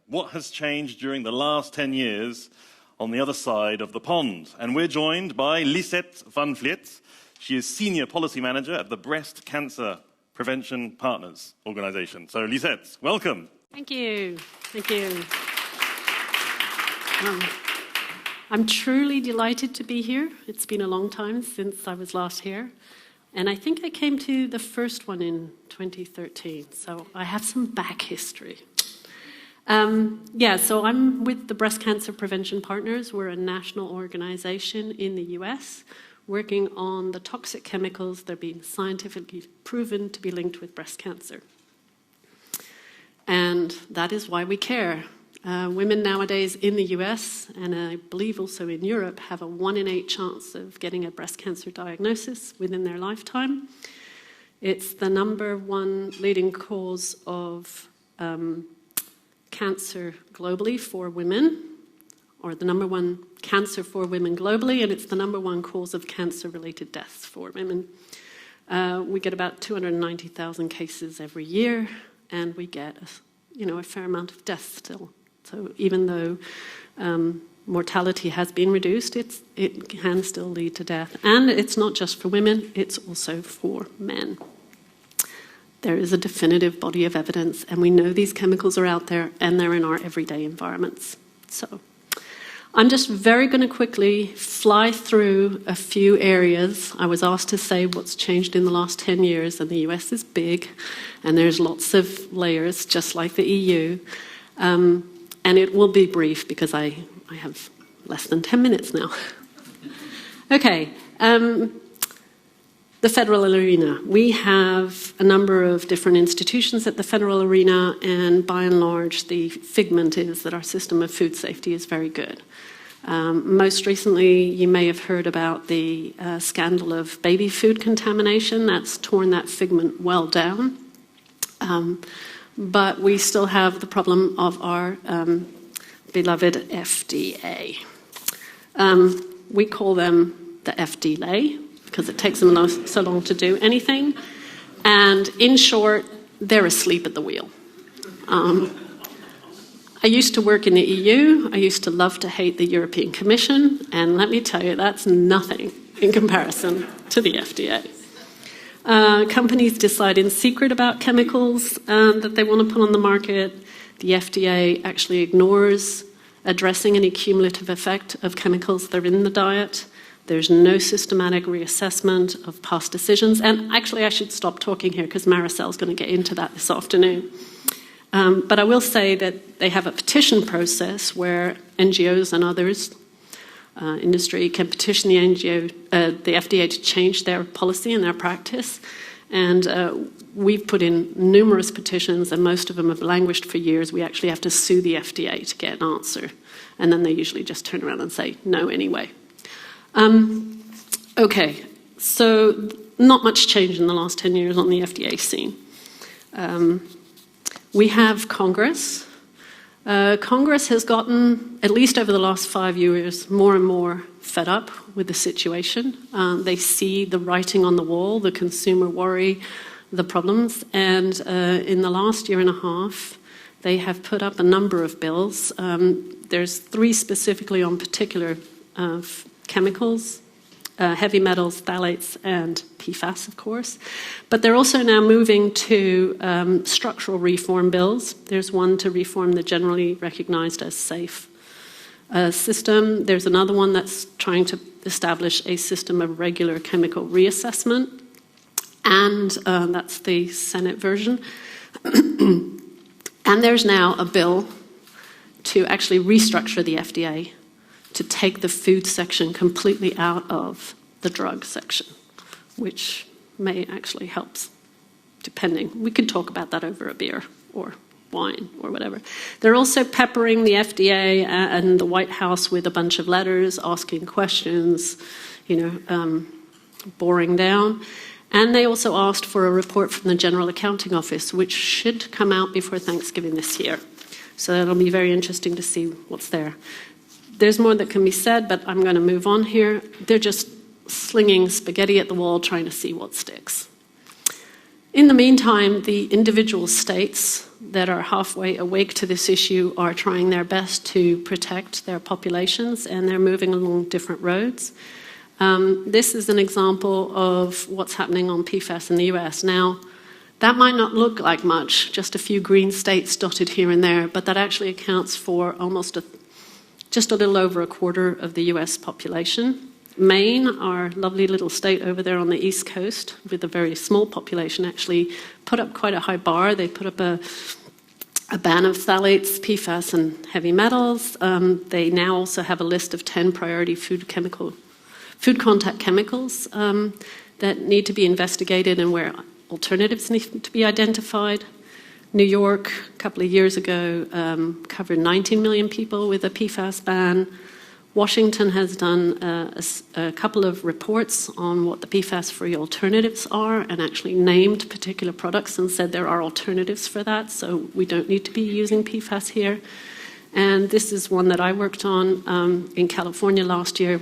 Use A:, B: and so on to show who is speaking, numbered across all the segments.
A: What has changed during the last 10 years on the other side of the pond? And we're joined by Lisette van Vliet. She is Senior Policy Manager at the Breast Cancer Prevention Partners Organization. So Lisette, welcome.
B: Thank you. Thank you. I'm truly delighted to be here. It's been a long time since I was last here. And I think I came to the first one in 2013, so I have some back history. So I'm with the Breast Cancer Prevention Partners. We're a national organization in the US working on the toxic chemicals that are being scientifically proven to be linked with breast cancer. And that is why we care. Women nowadays in the US, and I believe also in Europe, have a 1 in 8 chance of getting a breast cancer diagnosis within their lifetime. It's the #1 leading cause of cancer globally for women, or the #1 cancer for women globally, and it's the #1 cause of cancer-related deaths for women. We get about 290,000 cases every year, and we get a fair amount of deaths still. So even though mortality has been reduced, it can still lead to death. And it's not just for women, it's also for men. There is a definitive body of evidence, and we know these chemicals are out there, and they're in our everyday environments. So I'm just very going to quickly fly through a few areas. I was asked to say what's changed in the last 10 years, and the US is big, and there's lots of layers, just like the EU. And it will be brief, because I have less than 10 minutes now. Okay. The federal arena. We have a number of different institutions at the federal arena, and by and large, the figment is that our system of food safety is very good. Most recently, you may have heard about the scandal of baby food contamination. That's torn that figment well down. But we still have the problem of our beloved FDA. We call them the FD-lay, because it takes them so long to do anything. And in short, they're asleep at the wheel. I used to work in the EU. I used to love to hate the European Commission. And let me tell you, that's nothing in comparison to the FDA. Companies decide in secret about chemicals that they want to put on the market. The FDA actually ignores addressing any cumulative effect of chemicals that are in the diet. There's no systematic reassessment of past decisions. And actually, I should stop talking here, because Maricel's going to get into that this afternoon. But I will say that they have a petition process where NGOs and others, industry, can petition the FDA to change their policy and their practice. And we've put in numerous petitions, and most of them have languished for years. We actually have to sue the FDA to get an answer. And then they usually just turn around and say no anyway. Okay, so not much change in the last 10 years on the FDA scene. We have Congress. Congress has gotten, at least over the last 5 years, more and more fed up with the situation. They see the writing on the wall, the consumer worry, the problems, and in the last year and a half, they have put up a number of bills. There's 3 specifically on particular chemicals, heavy metals, phthalates, and PFAS, of course. But they're also now moving to structural reform bills. There's one to reform the generally recognized as safe system. There's another one that's trying to establish a system of regular chemical reassessment, and that's the Senate version. And there's now a bill to actually restructure the FDA to take the food section completely out of the drug section, which may actually help, depending. We could talk about that over a beer or wine or whatever. They're also peppering the FDA and the White House with a bunch of letters, asking questions, boring down. And they also asked for a report from the General Accounting Office, which should come out before Thanksgiving this year. So it'll be very interesting to see what's there. There's more that can be said, but I'm going to move on here. They're just slinging spaghetti at the wall, trying to see what sticks. In the meantime, the individual states, that are halfway awake to this issue are trying their best to protect their populations, and they're moving along different roads. This is an example of what's happening on PFAS in the US. Now, that might not look like much, just a few green states dotted here and there, but that actually accounts for just a little over a quarter of the US population. Maine, our lovely little state over there on the East Coast, with a very small population, actually put up quite a high bar. They put up a ban of phthalates, PFAS, and heavy metals. They now also have a list of 10 priority food contact chemicals that need to be investigated and where alternatives need to be identified. New York, a couple of years ago, covered 19 million people with a PFAS ban. Washington has done a couple of reports on what the PFAS-free alternatives are and actually named particular products and said there are alternatives for that, so we don't need to be using PFAS here. And this is one that I worked on in California last year.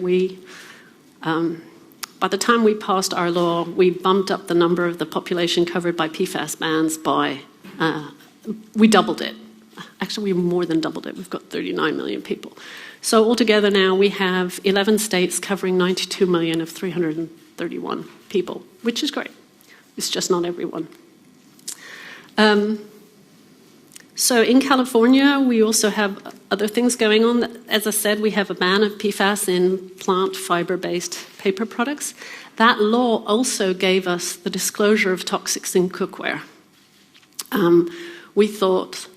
B: By the time we passed our law, we bumped up the number of the population covered by PFAS bans by, we doubled it. Actually, we more than doubled it. We've got 39 million people. So altogether now we have 11 states covering 92 million of 331 people, which is great. It's just not everyone. So in California, we also have other things going on. As I said, we have a ban of PFAS in plant fiber-based paper products. That law also gave us the disclosure of toxics in cookware. We thought,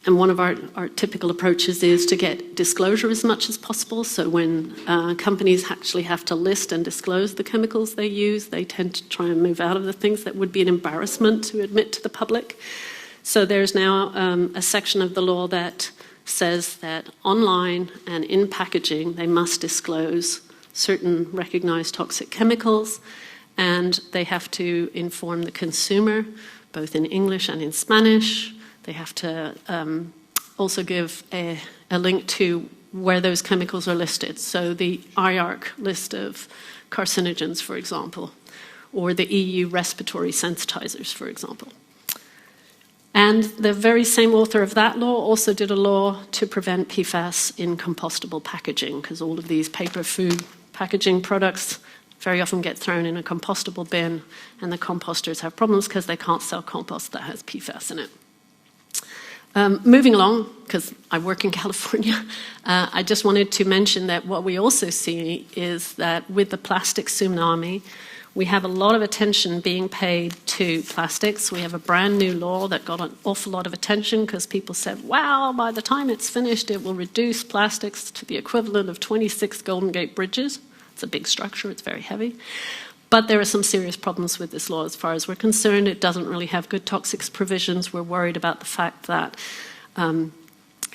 B: and one of our typical approaches is to get disclosure as much as possible. So when companies actually have to list and disclose the chemicals they use, they tend to try and move out of the things that would be an embarrassment to admit to the public. So there's now a section of the law that says that online and in packaging, they must disclose certain recognized toxic chemicals, and they have to inform the consumer, both in English and in Spanish. They have to also give a link to where those chemicals are listed. So the IARC list of carcinogens, for example, or the EU respiratory sensitizers, for example. And the very same author of that law also did a law to prevent PFAS in compostable packaging, because all of these paper food packaging products very often get thrown in a compostable bin, and the composters have problems because they can't sell compost that has PFAS in it. Moving along, because I work in California, I just wanted to mention that what we also see is that with the plastic tsunami, we have a lot of attention being paid to plastics. We have a brand new law that got an awful lot of attention because people said, wow, by the time it's finished, it will reduce plastics to the equivalent of 26 Golden Gate Bridges. It's a big structure, it's very heavy. But there are some serious problems with this law as far as we're concerned. It doesn't really have good toxics provisions. We're worried about the fact that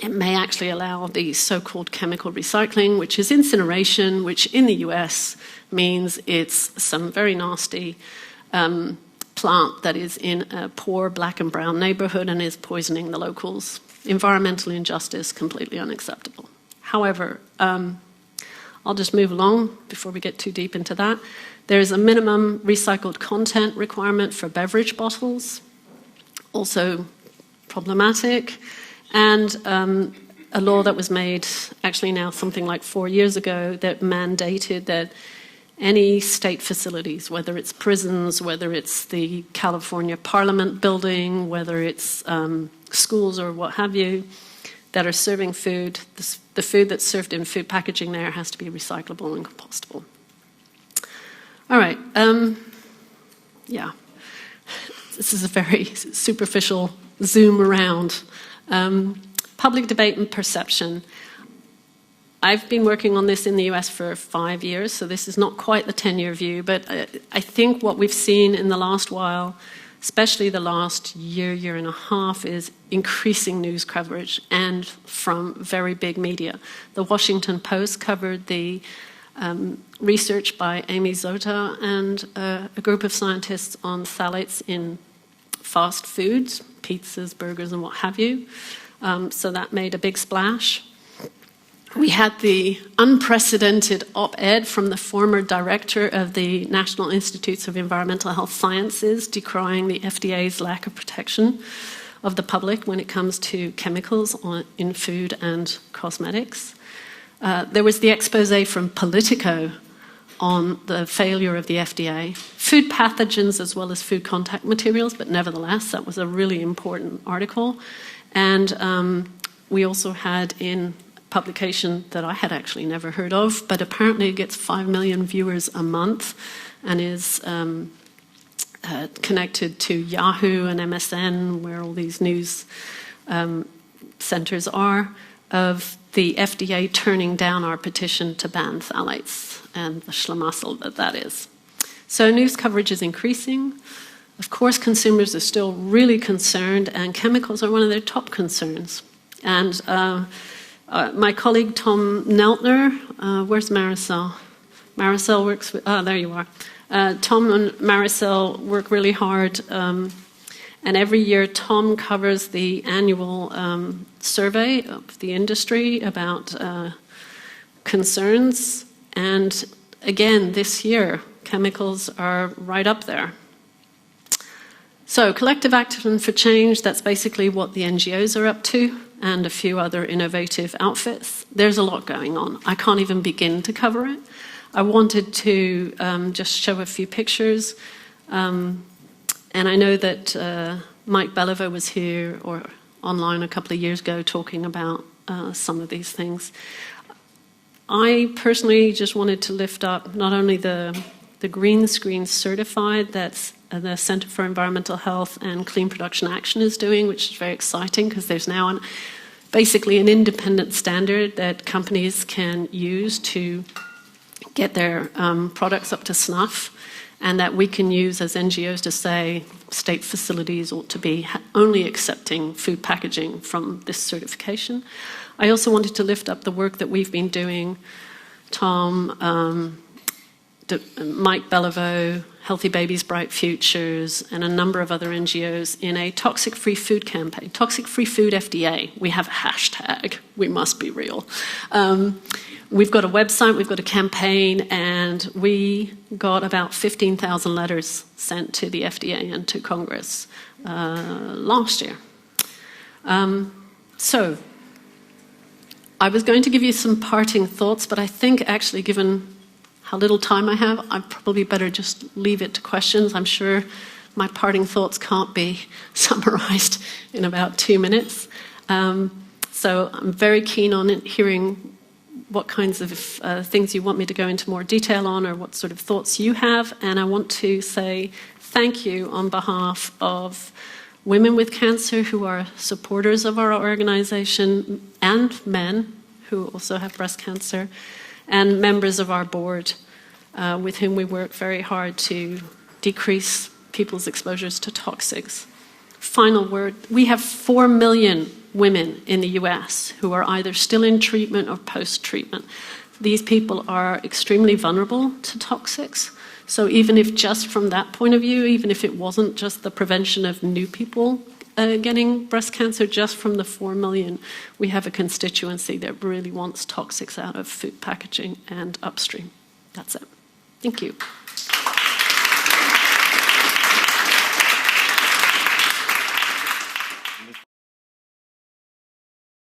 B: it may actually allow the so-called chemical recycling, which is incineration, which in the US means it's some very nasty plant that is in a poor black and brown neighborhood and is poisoning the locals. Environmental injustice, completely unacceptable. However, I'll just move along before we get too deep into that. There's a minimum recycled content requirement for beverage bottles, also problematic, and a law that was made actually now something like 4 years ago that mandated that any state facilities, whether it's prisons, whether it's the California Parliament building, whether it's schools or what have you, that are serving food, the food that's served in food packaging there has to be recyclable and compostable. All right, yeah, this is a very superficial zoom around. Public debate and perception. I've been working on this in the US for 5 years, so this is not quite the 10-year view, but I think what we've seen in the last while, especially the last year and a half, is increasing news coverage, and from very big media. The Washington Post covered the research by Amy Zota and a group of scientists on phthalates in fast foods, pizzas, burgers, and what have you. So that made a big splash. We had the unprecedented op-ed from the former director of the National Institutes of Environmental Health Sciences decrying the FDA's lack of protection of the public when it comes to chemicals in food and cosmetics. There was the expose from Politico on the failure of the FDA, food pathogens as well as food contact materials, but nevertheless, that was a really important article. And we also had in publication that I had actually never heard of, but apparently it gets 5 million viewers a month and is connected to Yahoo and MSN, where all these news centers are, of the FDA turning down our petition to ban phthalates and the schlamassel that is. So news coverage is increasing. Of course, consumers are still really concerned, and chemicals are one of their top concerns. And my colleague Tom Neltner, where's Marisol? Marisol works with, there you are. Tom and Marisol work really hard, and every year Tom covers the annual survey of the industry about concerns. And again, this year, chemicals are right up there. So, collective action for change, that's basically what the NGOs are up to, and a few other innovative outfits. There's a lot going on. I can't even begin to cover it. I wanted to just show a few pictures. And I know that Mike Beliveau was here or online a couple of years ago talking about some of these things. I personally just wanted to lift up not only the green screen certified that's the Center for Environmental Health and Clean Production Action is doing, which is very exciting because there's now basically an independent standard that companies can use to get their products up to snuff, and that we can use as NGOs to say state facilities ought to be only accepting food packaging from this certification. I also wanted to lift up the work that we've been doing, Tom, Mike Beliveau, Healthy Babies, Bright Futures, and a number of other NGOs in a toxic-free food campaign. Toxic-free food FDA. We have a hashtag. We must be real. We've got a website, we've got a campaign, and we got about 15,000 letters sent to the FDA and to Congress last year. So, I was going to give you some parting thoughts, but I think actually given how little time I have, I'd probably better just leave it to questions. I'm sure my parting thoughts can't be summarized in about 2 minutes. So I'm very keen on hearing what kinds of things you want me to go into more detail on, or what sort of thoughts you have. And I want to say thank you on behalf of women with cancer who are supporters of our organization, and men who also have breast cancer, and members of our board with whom we work very hard to decrease people's exposures to toxics. Final word, we have 4 million women in the US who are either still in treatment or post-treatment. These people are extremely vulnerable to toxics. So even if just from that point of view, even if it wasn't just the prevention of new people getting breast cancer, just from the 4 million, we have a constituency that really wants toxics out of food packaging and upstream. That's it. Thank you.